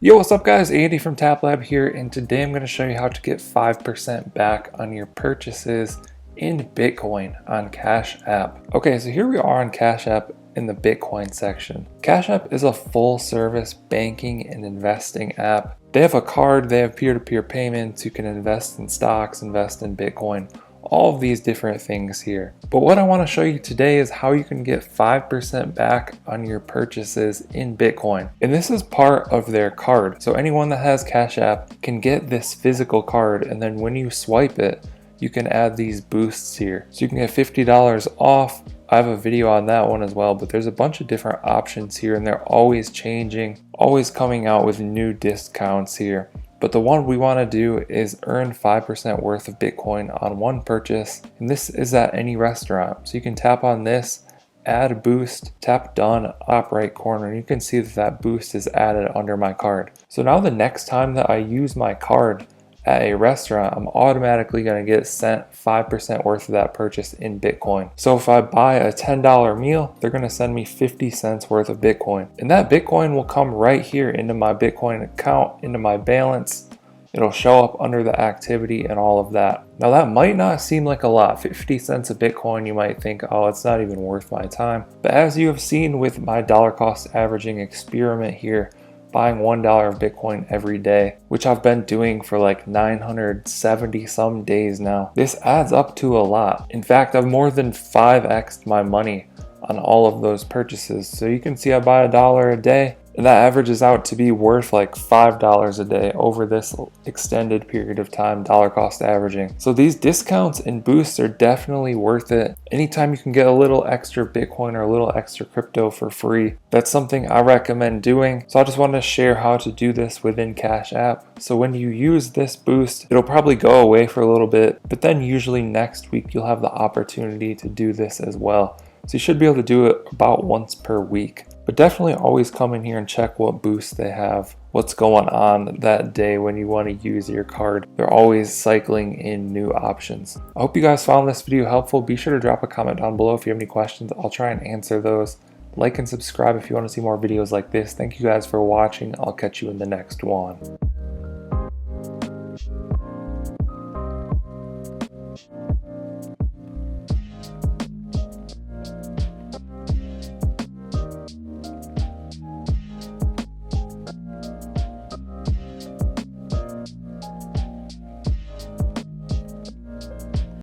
Yo, what's up guys? Andy from TapLab here, and today I'm going to show you how to get 5% back on your purchases in Bitcoin on Cash App. Okay, so here we are on Cash App in the Bitcoin section. Cash App is a full service banking and investing app. They have a card, they have peer-to-peer payments, you can invest in stocks, invest in Bitcoin, all of these different things here. But what I want to show you today is how you can get 5% back on your purchases in Bitcoin. And this is part of their card. So anyone that has Cash App can get this physical card, and then when you swipe it, you can add these boosts here. So you can get $50 off. I have a video on that one as well, but there's a bunch of different options here, and they're always changing, always coming out with new discounts here. But the one we want to do is earn 5% worth of Bitcoin on one purchase, and this is at any restaurant. So you can tap on this, add a boost, tap done, top right corner, and you can see that that boost is added under my card. So now the next time that I use my card at a restaurant, I'm automatically going to get sent 5% worth of that purchase in Bitcoin. So if I buy a $10 meal, they're going to send me 50 cents worth of Bitcoin. And that Bitcoin will come right here into my Bitcoin account, into my balance. It'll show up under the activity and all of that. Now that might not seem like a lot. 50 cents of Bitcoin, you might think, oh, it's not even worth my time. But as you have seen with my dollar cost averaging experiment here, buying $1 of Bitcoin every day, which I've been doing for like 970 some days now. This adds up to a lot. In fact, I've more than 5x'd my money on all of those purchases. So you can see I buy $1 a day, and that averages out to be worth like $5 a day over this extended period of time, dollar cost averaging. So these discounts and boosts are definitely worth it. Anytime you can get a little extra Bitcoin or a little extra crypto for free, that's something I recommend doing. So I just wanted to share how to do this within Cash App. So when you use this boost, it'll probably go away for a little bit, but then usually next week you'll have the opportunity to do this as well. So you should be able to do it about once per week. But definitely always come in here and check what boosts they have, what's going on that day when you want to use your card. They're always cycling in new options. I hope you guys found this video helpful. Be sure to drop a comment down below if you have any questions. I'll try and answer those. Like and subscribe if you want to see more videos like this. Thank you guys for watching. I'll catch you in the next one.